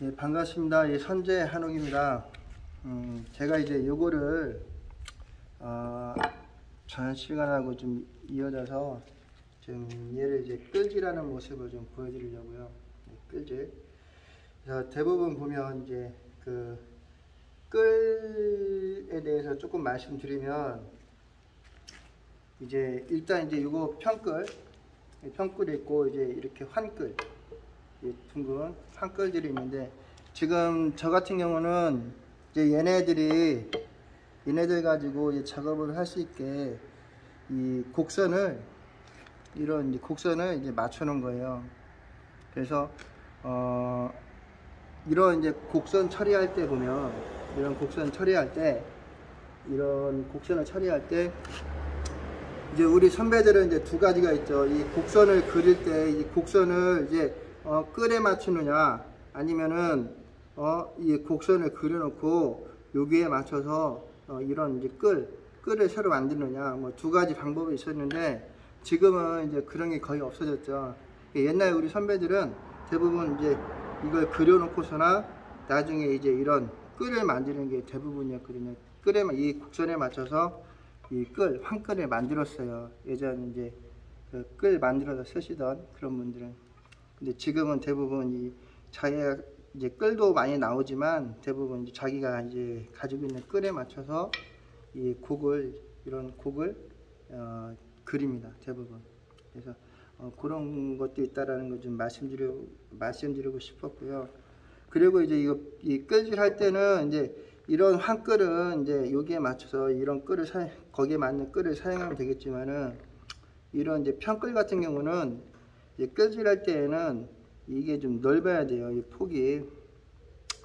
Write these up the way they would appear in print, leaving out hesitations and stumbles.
예, 반갑습니다. 예, 선재 한옥입니다. 제가 이제 요거를 전 시간하고 좀 이어져서 좀 얘를 이제 끌질하는 모습을 좀 보여드리려고요. 끌질. 그래서 대부분 보면 이제 그 끌에 대해서 조금 말씀드리면, 이제 일단 이제 요거 평끌이 있고, 이제 이렇게 환끌, 둥근 환끌들이 있는데, 지금 저 같은 경우는 이제 얘네들 가지고 이제 작업을 할 수 있게 이 곡선을, 이런 이제 곡선을 이제 맞춰 놓은 거예요. 그래서 이런 이제 곡선 처리할 때 보면, 이런 곡선을 처리할 때 이제 우리 선배들은 이제 두 가지가 있죠. 이 곡선을 그릴 때 이 곡선을 이제 끌에 맞추느냐, 아니면은 이 곡선을 그려놓고 여기에 맞춰서 이런 이제 끌을 새로 만드느냐, 뭐 두 가지 방법이 있었는데, 지금은 이제 그런 게 거의 없어졌죠. 옛날 우리 선배들은 대부분 이제 이걸 그려놓고서나 나중에 이제 이런 끌을 만드는 게 대부분이었거든요. 이 곡선에 맞춰서 이 환끌을 만들었어요. 예전 이제 그 끌 만들어서 쓰시던 그런 분들은. 근데 지금은 대부분 이 자기가 이제 끌도 많이 나오지만, 대부분 이제 자기가 이제 가지고 있는 끌에 맞춰서 이 이런 곡을 그립니다. 대부분. 그래서 그런 것도 있다라는 걸 좀 말씀드리고 싶었고요. 그리고 이제 이 끌질 할 때는 이제 이런 환끌은 이제 여기에 맞춰서 이런 거기에 맞는 끌을 사용하면 되겠지만은, 이런 이제 평끌 같은 경우는 이제 끌질 할 때에는 이게 좀 넓어야 돼요. 이 폭이.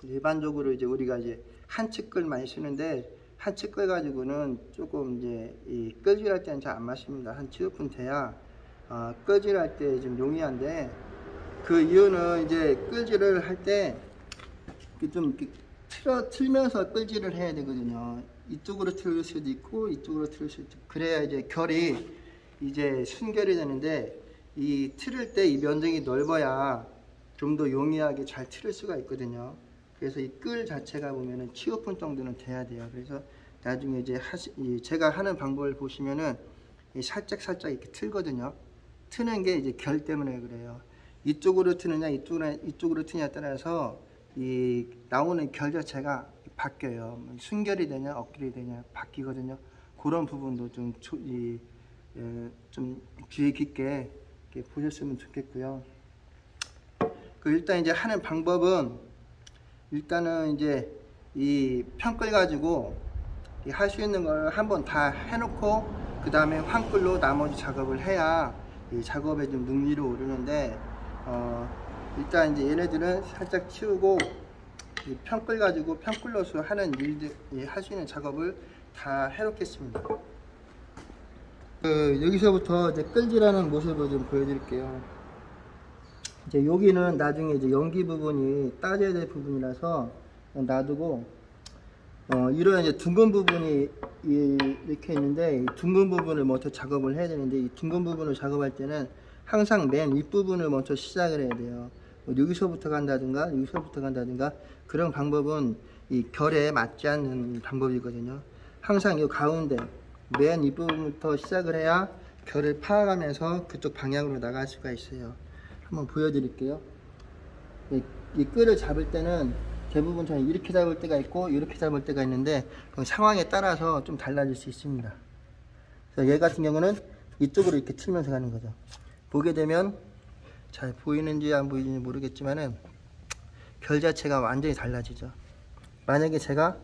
일반적으로 이제 우리가 이제 한치끌 많이 쓰는데, 한치끌 가지고는 조금 이제 이 끌질할 때는 잘 안 맞습니다. 한 7분 돼야 끌질할 때 좀 용이한데, 그 이유는 이제 끌질을 할 때 좀 틀면서 끌질을 해야 되거든요. 이쪽으로 틀을 수도 있고 이쪽으로 틀을 수도 있고, 그래야 이제 결이 이제 순결이 되는데, 이 틀을 때 이 면적이 넓어야 좀 더 용이하게 잘 틀을 수가 있거든요. 그래서 이 끌 자체가 보면은 7분 정도는 돼야 돼요. 그래서 나중에 이제 제가 하는 방법을 보시면은 살짝 이렇게 틀거든요. 트는 게 이제 결 때문에 그래요. 이쪽으로 트느냐 이쪽으로 트느냐에 따라서 이 나오는 결 자체가 바뀌어요. 순결이 되냐 억결이 되냐 바뀌거든요. 그런 부분도 좀 주의 깊게 보셨으면 좋겠고요. 일단 이제 하는 방법은, 일단은 이제 이 평끌 가지고 할 수 있는 걸 한번 다 해놓고, 그 다음에 환끌로 나머지 작업을 해야 이 작업에 좀 능률이 오르는데, 일단 이제 얘네들은 살짝 치우고 이 평끌 가지고 평끌로서 하는 일들, 할 수 있는 작업을 다 해놓겠습니다. 여기서부터 이제 끌질하는 모습을 좀 보여드릴게요. 이제 여기는 나중에 이제 연기 부분이 따져야 될 부분이라서 놔두고, 이런 이제 둥근 부분이 이렇게 있는데, 이 둥근 부분을 먼저 작업을 해야 되는데, 이 둥근 부분을 작업할 때는 항상 맨 윗부분을 먼저 시작을 해야 돼요. 여기서부터 간다든가 그런 방법은 이 결에 맞지 않는 방법이거든요. 항상 이 가운데 맨 윗부분부터 시작을 해야 결을 파악하면서 그쪽 방향으로 나갈 수가 있어요. 한번 보여드릴게요. 이 끌을 잡을 때는 대부분 저는 이렇게 잡을 때가 있고 이렇게 잡을 때가 있는데, 그 상황에 따라서 좀 달라질 수 있습니다. 그래서 얘 같은 경우는 이쪽으로 이렇게 틀면서 가는 거죠. 보게 되면 잘 보이는지 안 보이는지 모르겠지만은 결 자체가 완전히 달라지죠. 만약에 제가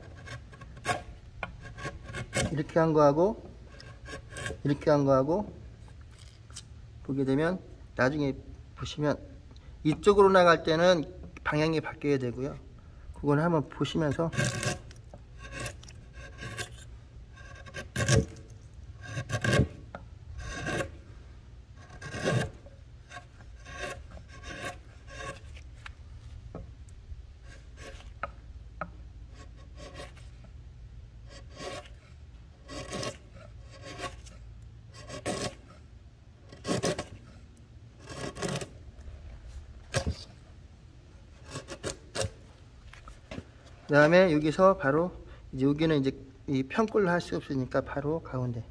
이렇게 한 거하고 이렇게 한 거하고 보게 되면, 나중에 보시면 이쪽으로 나갈 때는 방향이 바뀌어야 되고요. 그걸 한번 보시면서 그 다음에 여기서 바로 이제 여기는 이제 이 평꼴로 할 수 없으니까 바로 가운데.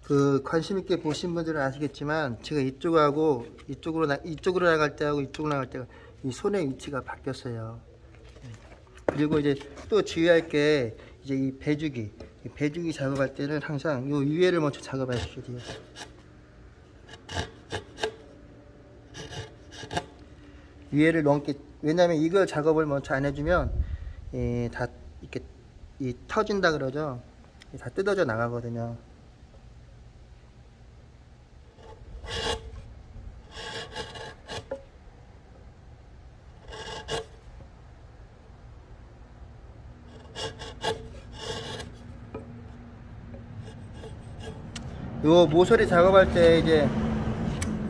그 관심 있게 보신 분들은 아시겠지만 제가 이쪽하고 이쪽으로 나갈 때하고 이쪽으로 나갈 때가 이 손의 위치가 바뀌었어요. 그리고 이제 또 주의할 게 이제 이 배주기 작업할 때는 항상 요 위에를 먼저 작업하셔야 돼요. 위에를 넘게, 왜냐면 이걸 작업을 먼저 안 해주면 다 이렇게 터진다 그러죠. 다 뜯어져 나가거든요. 요 모서리 작업할 때 이제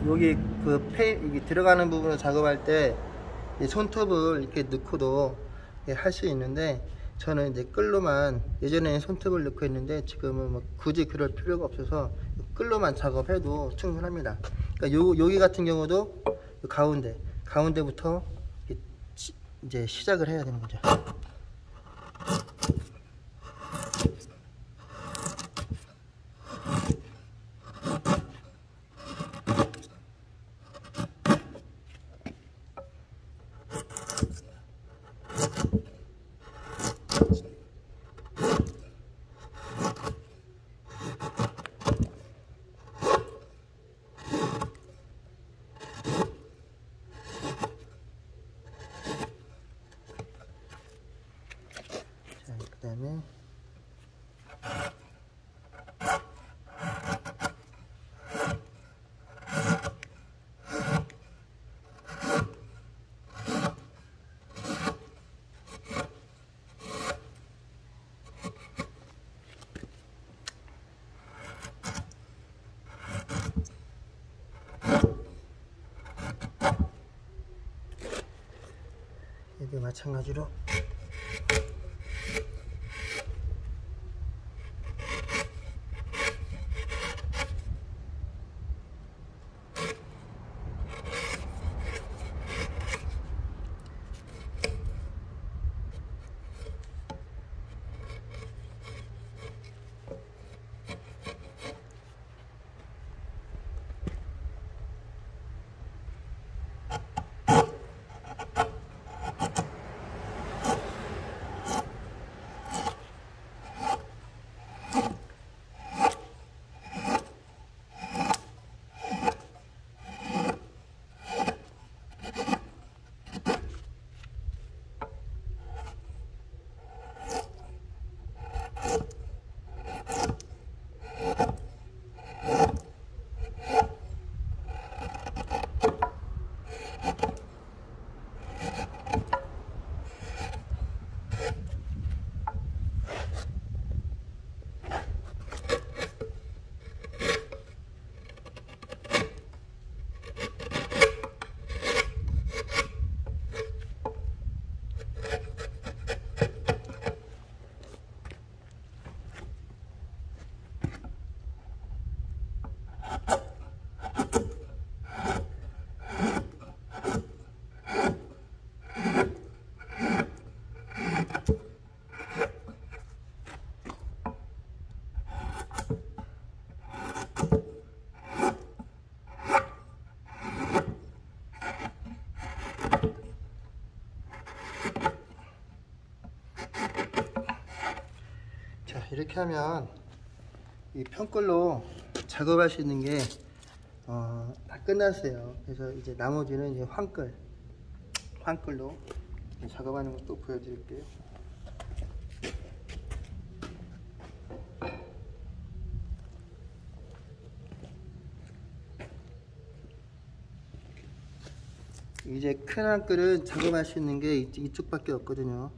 여기 여기 들어가는 부분을 작업할 때 손톱을 이렇게 넣고도 할 수 있는데, 저는 이제 끌로만, 예전에는 손톱을 넣고 했는데 지금은 뭐 굳이 그럴 필요가 없어서 끌로만 작업해도 충분합니다. 그러니까 여기 같은 경우도 가운데부터 이제 시작을 해야 되는 거죠. 그 다음에 여기 마찬가지로 이렇게 하면 이 평걸로 작업할 수 있는 게 다 끝났어요. 그래서 이제 나머지는 이제 황끌로 작업하는 것도 보여드릴게요. 이제 큰 황끌은 작업할 수 있는 게 이쪽밖에 없거든요.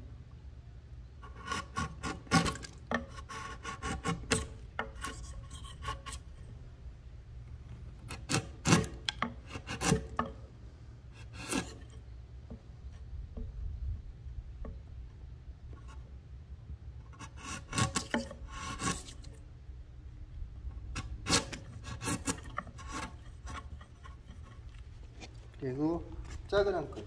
그리고 작은 한 끗.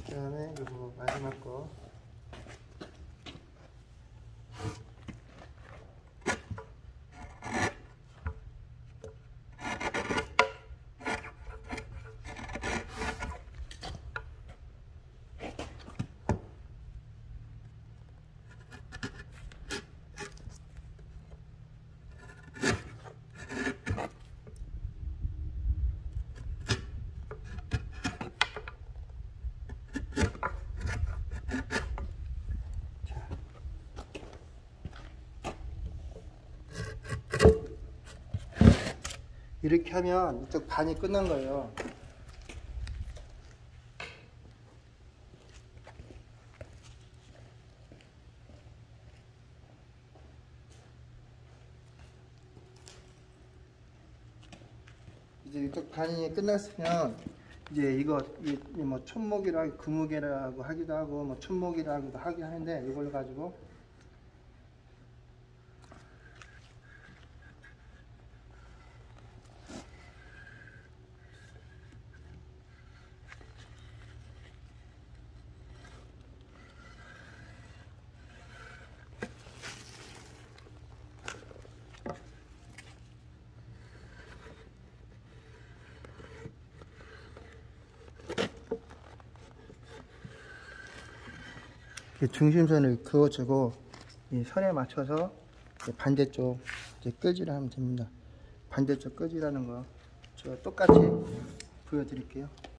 그 다음에 이거 마지막 거. 이렇게 하면 이쪽 반이 끝난 거예요. 이제 이쪽 반이 끝났으면 이제 이거 뭐 촌목이라고 금목이라고 하기도 하고 뭐 촌목이라고도 하긴 하는데 이걸 가지고 중심선을 그어주고 이 선에 맞춰서 반대쪽 이제 끄지를 하면 됩니다. 반대쪽 끄지라는 거 저 똑같이 보여드릴게요.